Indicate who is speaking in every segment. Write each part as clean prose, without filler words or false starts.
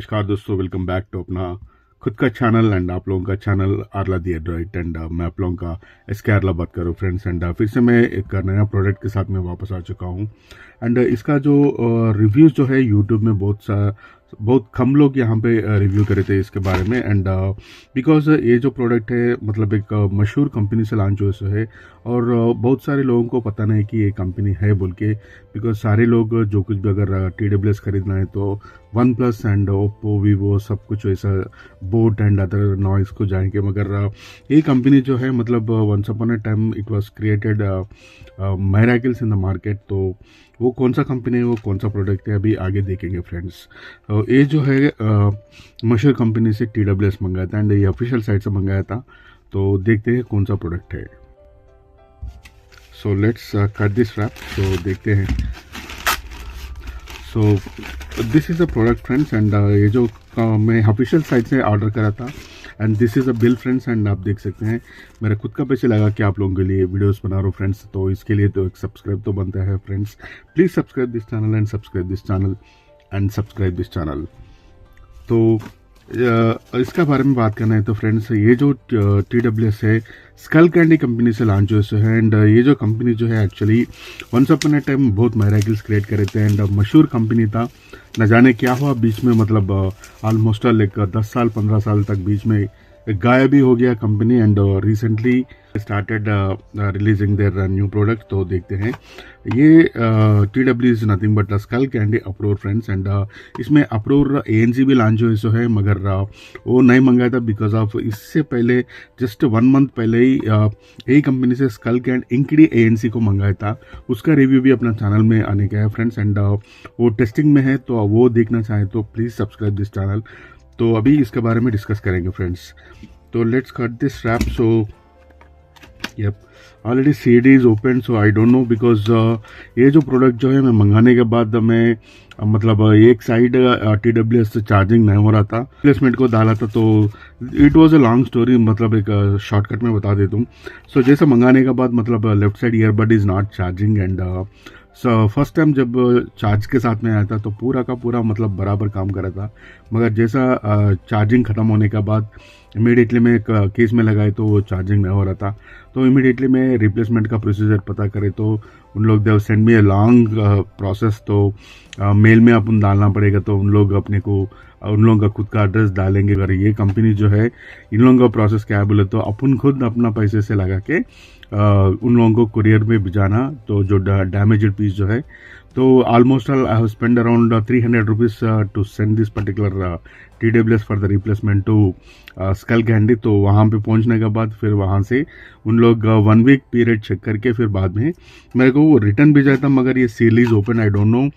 Speaker 1: नमस्कार दोस्तों, welcome back to अपना खुद का चैनल एंड आप लोगों का चैनल आरला दी एंड्रॉइड एंड मैं आप लोगों का एसके आरला बात कर रहा हूँ फ्रेंड्स। एंड फिर से मैं एक नया प्रोडक्ट के साथ में वापस आ चुका हूँ। एंड इसका जो रिव्यूज़ जो है यूट्यूब में बहुत कम लोग यहाँ पे रिव्यू करे थे इसके बारे में। एंड बिकॉज ये जो प्रोडक्ट है मतलब एक मशहूर कंपनी से लॉन्च हुआ है और बहुत सारे लोगों को पता नहीं कि ये कंपनी है बोल के। बिकॉज सारे लोग जो कुछ भी अगर TWS खरीदना है तो one plus and Oppo Vivo सब कुछ वैसा बोट एंड अदर नॉइस को जाएंगे, मगर ये कंपनी जो है मतलब once upon a time it was created miracles in the market. तो वो कौन सा कंपनी है, वो कौन सा प्रोडक्ट है, अभी आगे देखेंगे फ्रेंड्स। ये जो है मशहूर कंपनी से TWS मंगाया था एंड ये ऑफिशियल साइट से मंगाया था। तो देखते हैं कौन सा प्रोडक्ट है। So let's cut this wrap. तो देखते हैं। So this is a product friends and ये जो मैं ऑफिशियल साइट से ऑर्डर करा था and this is a bill friends. And आप देख सकते हैं मेरा खुद का पैसे लगा कि आप लोगों के लिए वीडियोस बना रहा हूँ फ्रेंड्स। तो इसके लिए तो एक सब्सक्राइब तो बनता है friends. Please subscribe this channel and subscribe this channel and subscribe this channel. तो इसका बारे में बात करना है तो फ्रेंड्स ये जो TWS है स्कल कैंडी कंपनी से लॉन्च हुए है। एंड ये जो कंपनी जो है actually once upon a time बहुत मिरेकल्स क्रिएट करे थे एंड मशहूर कंपनी था। न जाने क्या हुआ बीच में, मतलब ऑलमोस्ट लाइक 10 साल 15 साल तक बीच में गायब ही हो गया company. And recently started releasing their new product. तो देखते हैं ये TWS is nothing but school candy Uproar friends. And इसमें अप्रोर ANC भी लॉन्च हुए है, मगर वो नहीं मंगाया था बिकॉज ऑफ इससे पहले जस्ट 1 मंथ पहले ही यही कंपनी से स्कल कैंड इंकडी ANC को मंगाया था। उसका रिव्यू भी अपना चैनल में आने का है फ्रेंड्स। एंड वो टेस्टिंग में है, तो वो देखना चाहें तो प्लीज़ सब्सक्राइब दिस चैनल। तो अभी इसके बारे में डिस्कस करेंगे फ्रेंड्स। तो let's cut this wrap. So yup already CD is open, so I don't know because ये जो प्रोडक्ट जो है मैं मंगाने के बाद मैं मतलब एक साइड TWS चार्जिंग नहीं हो रहा था, रिप्लेसमेंट को डाला था। तो it was a long story, मतलब एक शॉर्टकट में बता देता हूँ। सो जैसे मंगाने के बाद मतलब left side earbud is not charging and first time जब चार्ज के साथ में आया था तो पूरा का पूरा मतलब बराबर काम कर रहा था, मगर जैसा चार्जिंग ख़त्म होने के बाद इमीडिएटली मैं एक केस में लगाए तो वो चार्जिंग नहीं हो रहा था। तो इमीडिएटली मैं रिप्लेसमेंट का प्रोसीजर पता करे तो उन लोग they've send me a long process. तो मेल में अपन डालना पड़ेगा, तो उन लोग अपने को उन लोगों का खुद का एड्रेस डालेंगे। अगर ये कंपनी जो है इन लोगों का प्रोसेस क्या बोले तो अपन खुद अपना पैसे से लगा के उन लोगों को कुरियर में भिजाना। तो जो डैमेज्ड पीस जो है तो almost I have spend around 300 rupees to send this particular TWS for the replacement to Skullcandy. तो वहाँ पे पहुँचने के बाद फिर वहाँ से उन लोग 1 वीक पीरियड चेक करके फिर बाद में मेरे को वो रिटर्न भिजाया था, मगर ये seal is open. I don't know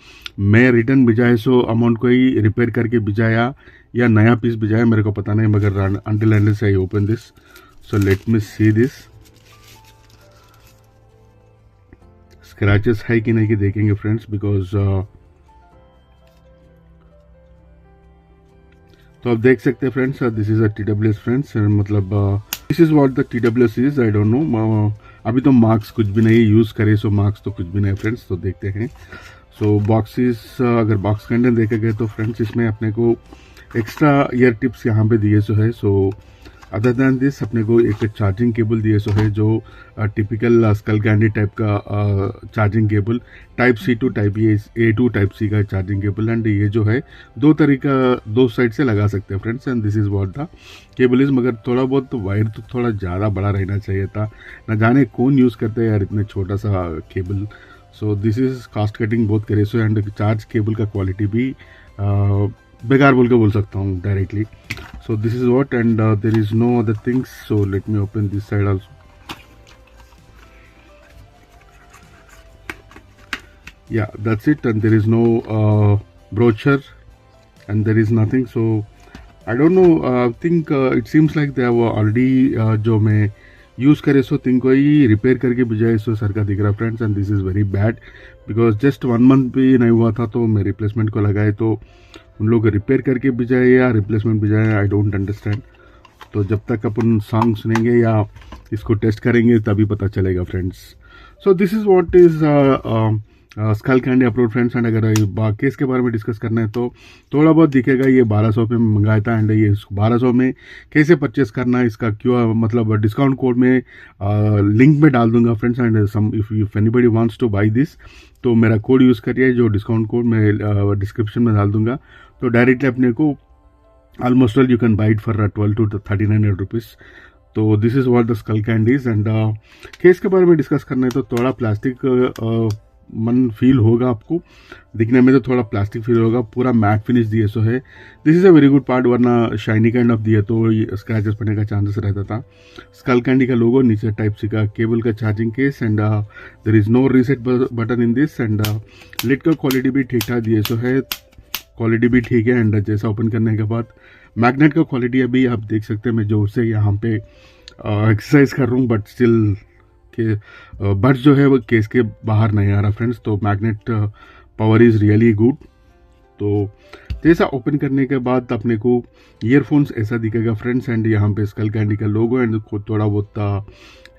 Speaker 1: मैं रिटर्न भिजाए सो अमाउंट को ही रिपेयर करके भिजाया या नया पीस भिजाया, मेरे को पता नहीं, मगर until unless I open this. So let me see this. Scratches है कि नहीं कि देखेंगे फ्रेंड्स, बिकॉज तो आप देख सकते हैं friends this is a TWS friends. मतलब this is what the TWS is. I don't know, अभी तो मार्क्स कुछ भी नहीं यूज़ करे, सो मार्क्स तो कुछ भी नहीं फ्रेंड्स। तो देखते हैं। सो बॉक्सेस अगर बॉक्स के अंदर देखे गए तो फ्रेंड्स इसमें अपने को एक्स्ट्रा ईयर टिप्स यहाँ पे दिए सो है। सो अदर दैन दिस अपने को एक चार्जिंग केबल दिए सो है, जो टिपिकल स्कल कैंडी टाइप का charging cable type C to type A to type C का चार्जिंग केबल। एंड ये जो है दो साइड से लगा सकते हैं friends. And this is what the cable is, मगर थोड़ा बहुत तो वायर तो थोड़ा ज़्यादा बड़ा रहना चाहिए था, न जाने कौन यूज़ करता है यार इतने छोटा सा cable. So this is cost cutting बहुत करे सो। एंड चार्ज केबल का क्वालिटी भी बेकार बोल सकता हूँ directly. So this is what, and there is no other things. So let me open this side also. Yeah, that's it. And there is no brochure and there is nothing. So I don't know, I think it seems like they have already जो मैं use करे so think को ही repair करके भिजाए so sir का दिख रहा friends. And this is very bad because just 1 month भी नहीं हुआ था तो मैं रिप्लेसमेंट को लगाए, तो उन लोग रिपेयर करके भिजाए या रिप्लेसमेंट भिजाए, आई डोंट अंडरस्टैंड। तो जब तक अपन सॉन्ग सुनेंगे या इसको टेस्ट करेंगे तभी पता चलेगा friends. So this is what is Skullcandy Uproar friends. And अगर केस के बारे में डिस्कस करना है तो थोड़ा बहुत दिखेगा। ये 1200 पे मंगाया था एंड ये 1200 में कैसे परचेस करना है इसका क्यों मतलब डिस्काउंट कोड में लिंक में डाल दूंगा friends. And some if anybody wants to buy this तो मेरा कोड यूज़ करिए, जो डिस्काउंट कोड मैं डिस्क्रिप्शन में डाल दूंगा। तो डायरेक्टली अपने को almost all you can buy it for 12 to 3900 rupees। तो this is what the school candies. And case के बारे में डिस्कस करना है तो थोड़ा प्लास्टिक मन फील होगा आपको, दिखने में तो थोड़ा प्लास्टिक फील होगा। पूरा मैट फिनिश दिए सो है, this is a very good part, वरना शाइनी काइंड ऑफ दिए तो स्क्रैचेस पड़ने का चांसेस रहता था। स्कल कैंडी का लोगो, नीचे टाइप सी का केबल का charging case and there is no reset button in this. And lid का क्वालिटी भी ठीक ठाक दिए सो है, क्वालिटी भी ठीक है। एंड जैसा ओपन करने के बाद मैग्नेट का क्वालिटी अभी आप देख सकते हैं, मैं जोर से यहाँ पे एक्सरसाइज कर रहा हूँ बट स्टिल के बट्स जो है वो केस के बाहर नहीं आ रहा फ्रेंड्स। तो magnet power is really good. तो जैसा ओपन करने के बाद अपने को ईयरफोन्स ऐसा दिखेगा फ्रेंड्स। एंड यहाँ पे स्कल कैंडी का लोगो एंड थोड़ा बहुत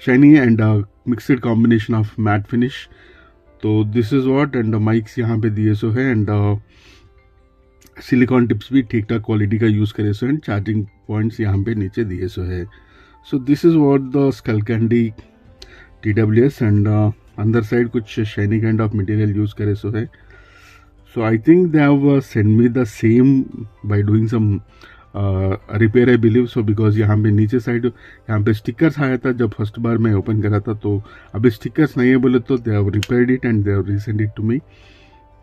Speaker 1: shiny and mixed combination of matte finish. तो this is what. And mics यहाँ पे दिए सो है एंड सिलिकॉन टिप्स भी ठीक ठाक क्वालिटी का यूज़ करे सो एंड चार्जिंग पॉइंट्स यहाँ पे नीचे दिए सो है। So this is what the skull candy TWS। And अंदर साइड कुछ shiny kind of material use करे सो है। So I think they have send me the same by doing some repair I believe so, because यहाँ पे नीचे side यहाँ पे स्टिकर्स आया था जब फर्स्ट बार मैं ओपन करा था। तो अभी स्टिकर्स नहीं है बोले तो they have repaired it and they have resend it to me.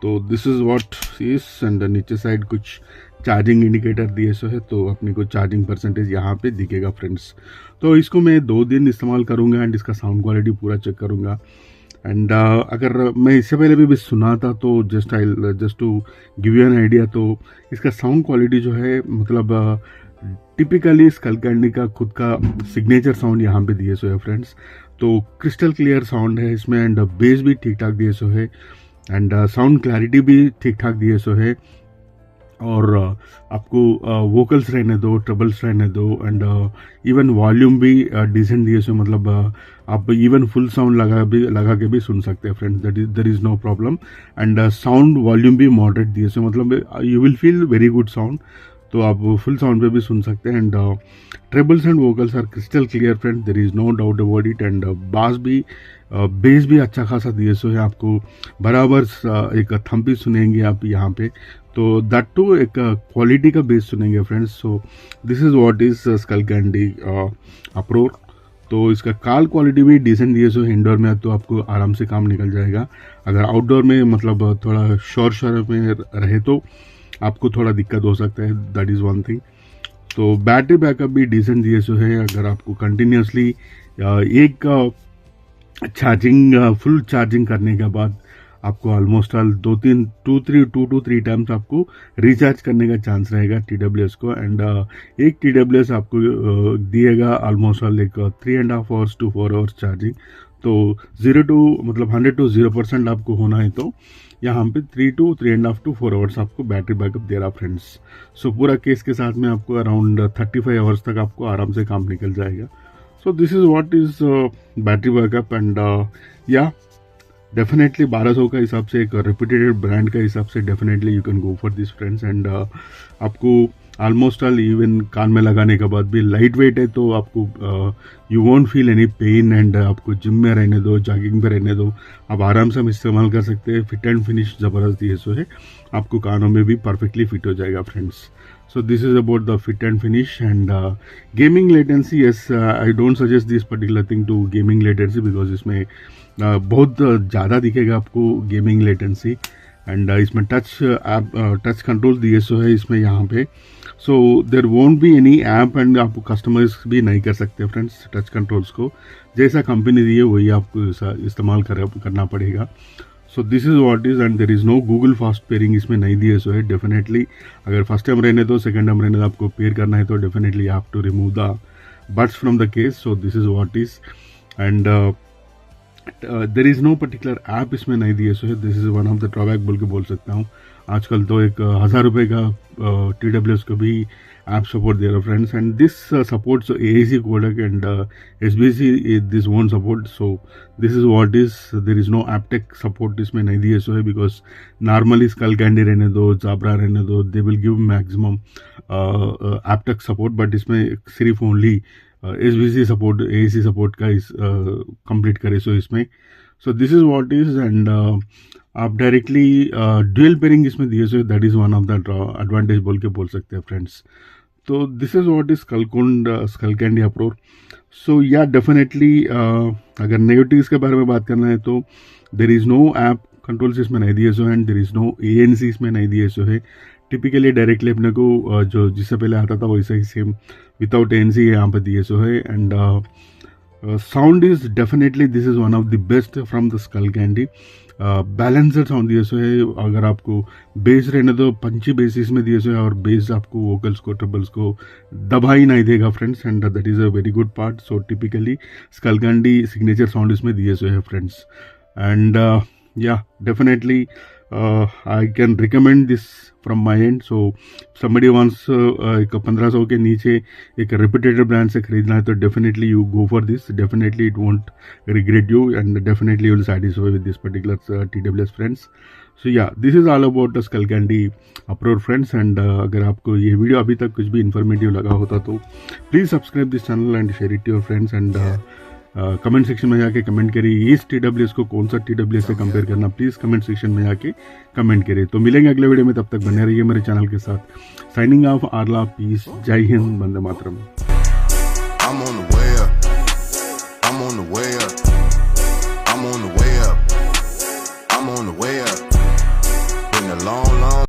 Speaker 1: तो this is what is. And नीचे साइड कुछ चार्जिंग इंडिकेटर दिए सो है, तो अपने को चार्जिंग परसेंटेज यहाँ पे दिखेगा फ्रेंड्स। तो इसको मैं 2 दिन इस्तेमाल करूँगा एंड इसका साउंड क्वालिटी पूरा चेक करूँगा। एंड अगर मैं इससे पहले भी सुना था तो just to give you an idea, तो इसका साउंड क्वालिटी जो है मतलब टिपिकली स्कल कैंडी का खुद का सिग्नेचर साउंड यहाँ पे दिए सो है फ्रेंड्स। तो क्रिस्टल क्लियर साउंड है इसमें एंड बेस भी ठीक ठाक दिए सो है एंड साउंड क्लैरिटी भी ठीक ठाक दिए सो है। और आपको वोकल्स रहने दो, ट्रबल्स रहने दो एंड इवन वॉल्यूम भी डिसेंट दिए सो, मतलब आप इवन फुल साउंड लगा के भी सुन सकते हैं friends, there is no problem. And sound volume भी मॉडरेट दिए सो, मतलब you will feel very good sound, तो आप फुल साउंड पे भी सुन सकते हैं। And trebles and vocals are crystal clear friends, there is no doubt about it. And bass भी अच्छा खासा दिए सो है, आपको बराबर एक थम्पी सुनेंगे आप यहाँ पे, तो दैट टू एक क्वालिटी का बेस सुनेंगे friends. So this is what is school candy Uproar. तो इसका कॉल क्वालिटी भी डिसेंट दिए सो, इंडोर में तो आपको आराम से काम निकल जाएगा। अगर आउटडोर में मतलब थोड़ा शोर में रहे तो आपको थोड़ा दिक्कत हो सकता है, दैट इज़ वन थिंग। तो बैटरी बैकअप भी डिसेंट दिए सो है, अगर आपको कंटिन्यूसली एक चार्जिंग फुल चार्जिंग करने के बाद आपको ऑलमोस्ट ऑल 2 to 3 टाइम्स आपको रिचार्ज करने का चांस रहेगा TWS को। एंड एक TWS आपको दिएगा ऑलमोस्ट ऑल एक 3.5 hours to 4 hours चार्जिंग। तो 0 to मतलब 100 to 0% आपको होना है तो यहाँ पे 3 to 3.5 to 4 hours आपको बैटरी बैकअप दे रहा फ्रेंड्स। सो पूरा केस के साथ में आपको अराउंड 35 hours तक आपको आराम से काम निकल जाएगा। So this is what is battery backup and yeah, definitely 1200 का हिसाब से एक रेप्यूटेड ब्रांड का हिसाब से definitely you can go for this friends. And आपको ऑलमोस्ट ऑल इवन कान में लगाने के बाद भी लाइट वेट है, तो आपको you won't feel any pain. And आपको जिम में रहने दो, जॉगिंग पे रहने दो, आप आराम से हम इस्तेमाल कर सकते हैं। फिट एंड फिनिश ज़बरदस्त दिए सो है, आपको कानों में भी परफेक्टली फिट हो जाएगा friends. So this is about the fit and finish and gaming latency. Yes, I don't suggest this particular thing to gaming latency because इसमें बहुत ज़्यादा दिखेगा आपको गेमिंग लेटेंसी। एंड इसमें टच कंट्रोल दिए सो है इसमें यहाँ पे। So there won't be any app and आप कस्टमाइज भी नहीं कर सकते फ्रेंड्स टच कंट्रोल्स को, जैसा कंपनी दी है वही आपको इस्तेमाल करना पड़ेगा। So this is what is. And there is no Google fast pairing इसमें नहीं दिए सो है। डेफिनेटली अगर फर्स्ट टाइम रहने दो, सेकेंड टाइम रहने दो, आपको पेयर करना है तो डेफिनेटली आप to remove the buds from the case. So this is what is. And there is no particular app इसमें नहीं दिए सो है, this is one of the drawback बोल सकता हूँ। आजकल तो एक 1000 रुपये का TWS को भी ऐप सपोर्ट दे रहा है friends, and this supports AAC codec and SBC this won't support. So this is what is, there is no aptX support इसमें नहीं दिए सो है, बिकॉज नॉर्मली स्कल कैंडी रहने दो, जाब्रा रहने दो, they will give maximum aptX support, but इसमें सिर्फ only SBC support, AAC support का इस कंप्लीट करे सो इसमें. So this is what is, and आप डायरेक्टली ड्यूअल पेयरिंग इसमें दिए सो, that is one of the advantage बोल के बोल सकते हैं फ्रेंड्स. तो this is what is school candy अप्रोर. सो या डेफिनेटली अगर नेगेटिव्स के बारे में बात करना है तो there is no app controls इसमें नहीं दिए सो, and there is no ANC इसमें नहीं दिए सो है. टिपिकली डायरेक्टली अपने को जो जिससे पहले आता था वैसा ही सेम विदाउट ANC यहाँ पर दिए सो है. And sound is definitely this is one of the best from the skull candy. Balancer sound दिए सो है. अगर आपको बेस रहने दो, पंची बेसिस में दिए सो है, और बेस आपको वोकल्स को, ट्रबल्स को दबा ही नहीं देगा friends, and that is a very good part. So typically Skullcandy signature sound इसमें दिए सो है फ्रेंड्स. एंड या definitely I can recommend this from my end. So somebody wants एक 1500 के नीचे एक रेप्यूटेड ब्रांड से खरीदना है तो definitely you go for this. Definitely it won't regret you, and definitely you will satisfy with this particular TWS friends. So yeah, this is all about the school candy Uproar friends. And अगर आपको ये video अभी तक कुछ भी informative लगा होता तो please subscribe this channel and share it to your friends. And comment section में जाके कमेंट करिए इस TWS को कौन सा TWS से कंपेयर करना, प्लीज़ कमेंट सेक्शन में जाके कमेंट करिए. तो मिलेंगे अगले वीडियो में, तब तक बने रहिए मेरे चैनल के साथ. साइनिंग ऑफ, आरला, पीस, जय हिंद, वंदे मातरम.